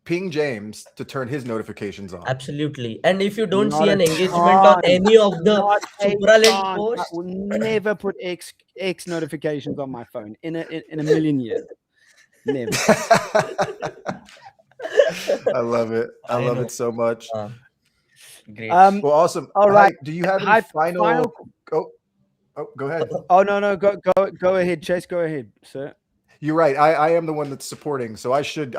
ping James to turn his notifications on. Absolutely. And if you don't Not see a an engagement on chance. any of the Not a SuperLend chance. I posts, will never put X notifications on my phone in a million years. Never. I love it. I love know. it so much. Great. Well, awesome. All right. Hype, do you have any Hype, final? Oh, go ahead. Oh no, go ahead, Chase. Go ahead, sir. You're right. I am the one that's supporting, so I should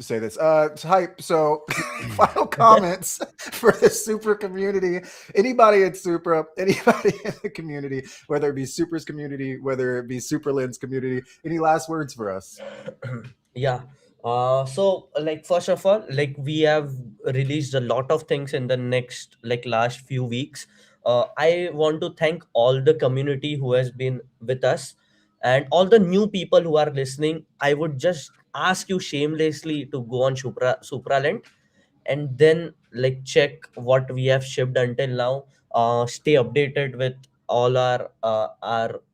say this. Hype. So, final comments for the Supra community. Anybody at Supra, anybody in the community, whether it be Supra's community, whether it be SuperLend's community. Any last words for us? Yeah. So like, first of all, like, we have released a lot of things in the next, like, last few weeks. I want to thank all the community who has been with us, and all the new people who are listening. I would just ask you shamelessly to go on SuperLend, and then like check what we have shipped until now. Stay updated with all our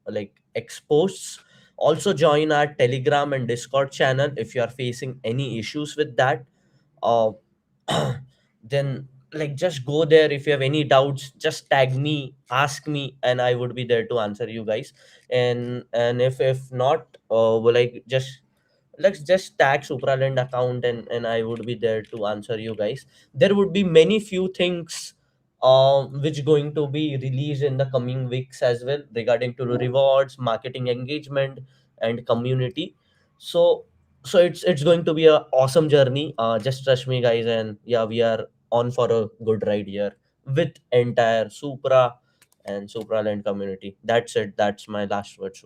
like exposts. Also join our Telegram and Discord channel if you are facing any issues with that. uh then, like, just go there. If you have any doubts, just tag me, ask me, and I would be there to answer you guys. And if not, well, like, just let's just tag SuperLend account, and I would be there to answer you guys. There would be many few things which going to be released in the coming weeks as well, regarding to the rewards, marketing engagement, and community. So it's going to be a awesome journey. Just trust me, guys, and yeah, we are on for a good ride here with entire Supra and SuperLend community. That's it. That's my last word.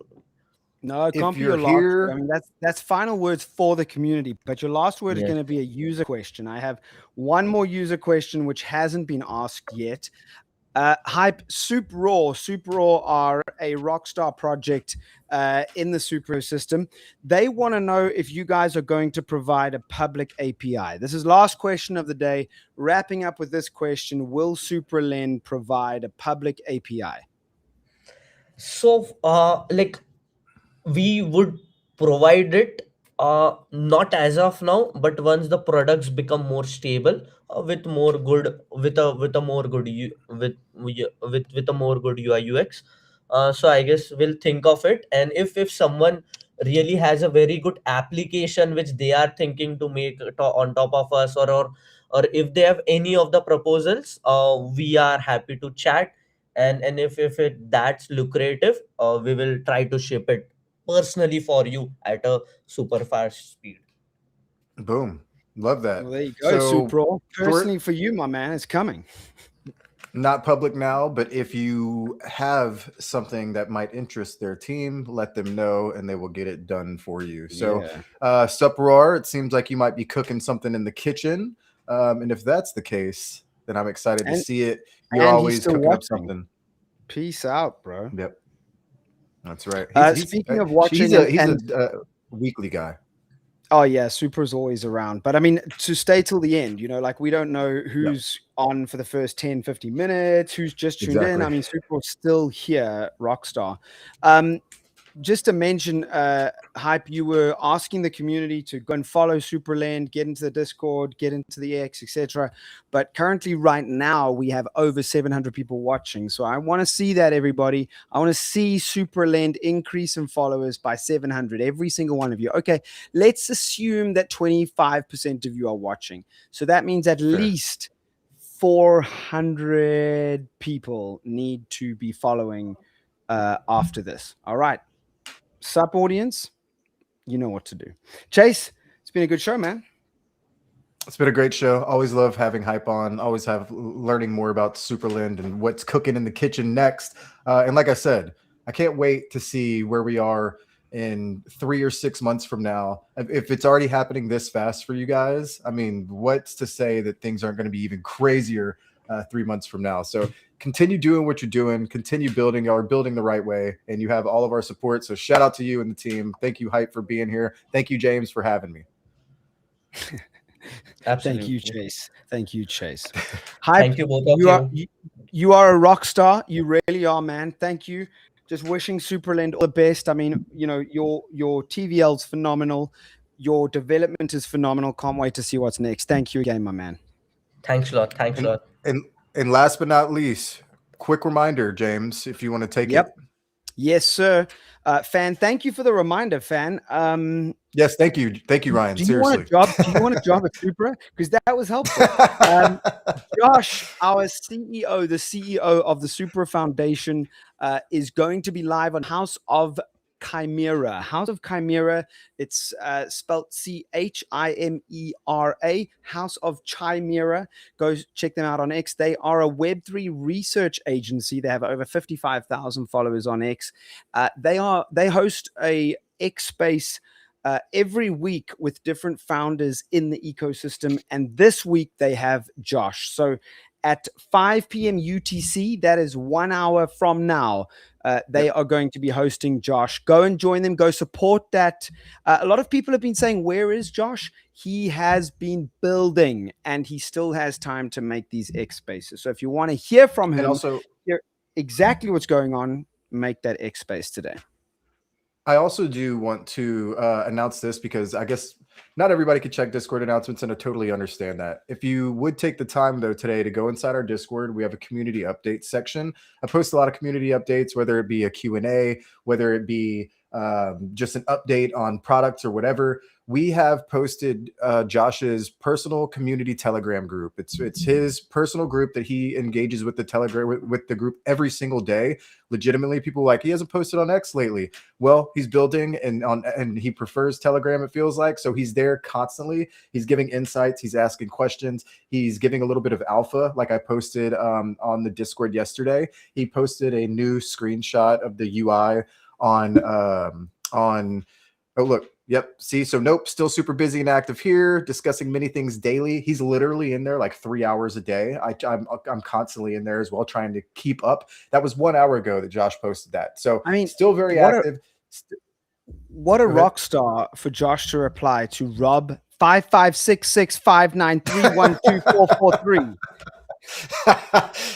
No, it If can't be you're your last word. here, I mean, that's final words for the community. But your last word is Yes. going to be a user question. I have one more user question which hasn't been asked yet. Hype, Super Raw are a rockstar project in the Supra system. They want to know if you guys are going to provide a public API. This is last question of the day. Wrapping up with this question: will SuperLend provide a public API? So, like, we would provide it Not as of now, but once the products become more stable, with more good, with a more good with a more good UI UX, so I guess we'll think of it. And if someone really has a very good application which they are thinking to make on top of us, or if they have any of the proposals, we are happy to chat. And if it that's lucrative, we will try to ship it personally for you at a super fast speed. Boom. Love that. Well, there you go, So Supra. for Personally for you, my man, it's coming. not public now, but if you have something that might interest their team, let them know and they will get it done for you. So, Yeah. Suproar, it seems like you might be cooking something in the kitchen. And if that's the case, then I'm excited to And see it. You're he's always still cooking up watching. something. Peace out, bro. Yep, that's right. Speaking of watching, He's a weekly guy. oh yeah, Supra's always around. But I mean, to stay till the end, like we don't know who's on for the first 10, 15 minutes, who's just tuned in. I mean, Supra's still here, Rockstar. Just to mention, Hype, you were asking the community to go and follow SuperLend, get into the Discord, get into the X, etc. But currently, right now, we have over 700 people watching. So I want to see that, everybody. I want to see SuperLend increase in followers by 700, every single one of you. Okay, let's assume that 25% of you are watching. So that means at least 400 people need to be following after this. All right. Sup, audience, you know what to do. Chase, it's been a good show, man. It's been a great show. Always love having Hype on. Always have learning more about SuperLend and what's cooking in the kitchen next. And like I said, I can't wait to see where we are in 3 or 6 months from now. If it's already happening this fast for you guys, I mean, what's to say that things aren't going to be even crazier 3 months from now? So continue doing what you're doing, continue building. Y'all are building the right way, and you have all of our support. So shout out to you and the team. Thank you, Hype, for being here. Thank you, James, for having me. Absolutely. Thank you, Chase. Thank you, Chase. Hype, Thank you, both of you. You are a rock star. You really are, man. Thank you. Just wishing SuperLend all the best. I mean, your TVL's phenomenal. Your development is phenomenal. Can't wait to see what's next. Thank you again, my man. Thanks a lot. Thanks a lot. And last but not least, quick reminder, James, if you want to take it. Yes, sir. Fan, thank you for the reminder, Fan. Yes, thank you. Thank you, Ryan. Seriously. Do you want a job at Supra? Because that was helpful. Josh, our CEO, the CEO of the Supra Foundation, is going to be live on House of Chimera. House of Chimera. It's spelled Chimera. House of Chimera. Go check them out on X. They are a Web3 research agency. They have over 55,000 followers on X. They host a X Space every week with different founders in the ecosystem. And this week they have Josh. So at 5 p.m. UTC, that is 1 hour from now, they are going to be hosting Josh. Go and join them. Go support that. A lot of people have been saying, where is Josh? He has been building, and he still has time to make these X spaces. So if you want to hear from him, also hear exactly what's going on, make that X space today. I also do want to announce this because I guess not everybody can check Discord announcements, and I totally understand that. If you would take the time, though, today to go inside our Discord, we have a community update section. I post a lot of community updates, whether it be a Q&A, whether it be just an update on products or whatever. We have posted Josh's personal community Telegram group. It's his personal group that he engages with the Telegram with the group every single day. Legitimately, people are like, he hasn't posted on X lately. Well, he's building and he prefers Telegram, it feels like. So he's there constantly. He's giving insights. He's asking questions. He's giving a little bit of alpha, like I posted on the Discord yesterday. He posted a new screenshot of the UI on oh look. Yep. See, so nope, still super busy and active here, discussing many things daily. He's literally in there like 3 hours a day. I'm constantly in there as well, trying to keep up. That was 1 hour ago that Josh posted that. So I mean, still very active. What a rock star for Josh to reply to Rob 556659312443.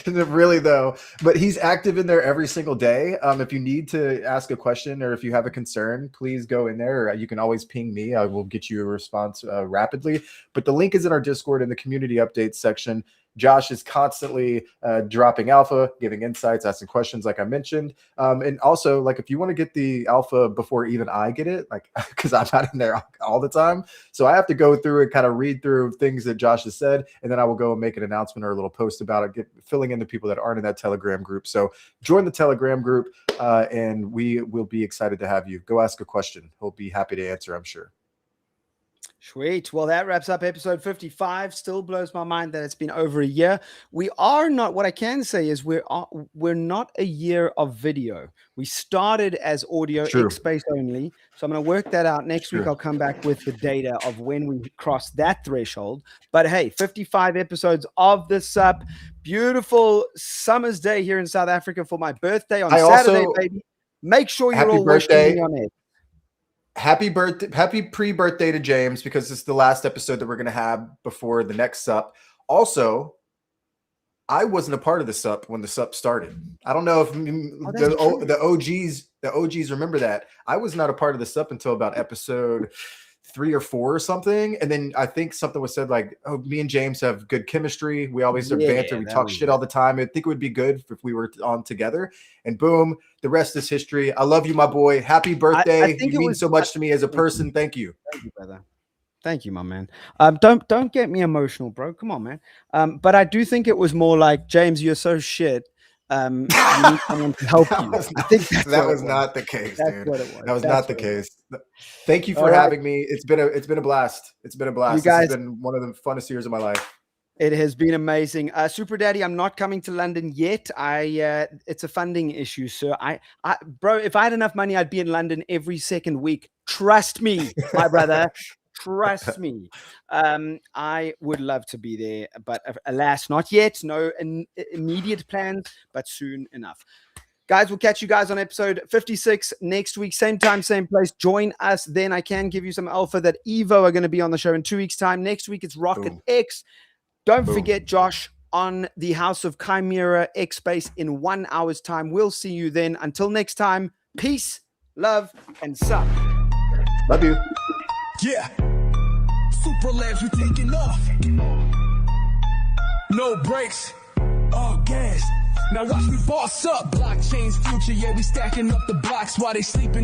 Really though, but he's active in there every single day. If you need to ask a question or if you have a concern, please go in there. You can always ping me. I will get you a response rapidly. But the link is in our Discord in the community updates section. Josh is constantly dropping alpha, giving insights, asking questions, like I mentioned. And also, like, if you want to get the alpha before even I get it, like, because I'm not in there all the time, so I have to go through and kind of read through things that Josh has said, and then I will go and make an announcement or a little post about it, filling in the people that aren't in that Telegram group. So join the Telegram group, and we will be excited to have you. Go ask a question. He'll be happy to answer, I'm sure. Sweet. Well, that wraps up episode 55. Still blows my mind that it's been over a year. We are not, what I can say is we're not a year of video. We started as audio X space only. So I'm going to work that out. Next week, I'll come back with the data of when we crossed that threshold. But hey, 55 episodes of the SUP. Beautiful summer's day here in South Africa for my birthday on Saturday, baby. Make sure you're all wishing me on it. Happy birthday, happy pre-birthday to James, because it's the last episode that we're going to have before the next SUP. Also, I wasn't a part of the SUP when the SUP started. I don't know if the OGs remember that. I was not a part of the SUP until about episode 3 or 4 or something. And then I think something was said like, oh, me and James have good chemistry. We always have banter. We talk shit all the time. I think it would be good if we were on together. And boom, the rest is history. I love you, my boy. Happy birthday. You mean so much to me as a person. Thank you. Thank you, brother. Thank you, my man. Don't get me emotional, bro. Come on, man. But I do think it was more like, James, you're so shit. You need someone to help you. I think that was not the case, dude. That was not the case. Thank you for having me. It's been a blast. It's been a blast. You guys, this has been one of the funnest years of my life. It has been amazing. Super Daddy, I'm not coming to London yet. It's a funding issue. So bro, if I had enough money, I'd be in London every second week. Trust me, my brother. Trust me. I would love to be there, but alas, not yet. No immediate plans, but soon enough. Guys, we'll catch you guys on episode 56 next week. Same time, same place. Join us then. I can give you some alpha that Evo are going to be on the show in 2 weeks' time. Next week, it's Rocket X. Don't forget, Josh, on the House of Chimera X Space in 1 hour's time. We'll see you then. Until next time, peace, love, and SUP. Love you. Yeah. SuperLend, we taking off. No brakes. All gas. Now watch me boss up. Blockchain's future, yeah, we stacking up the blocks while they sleeping.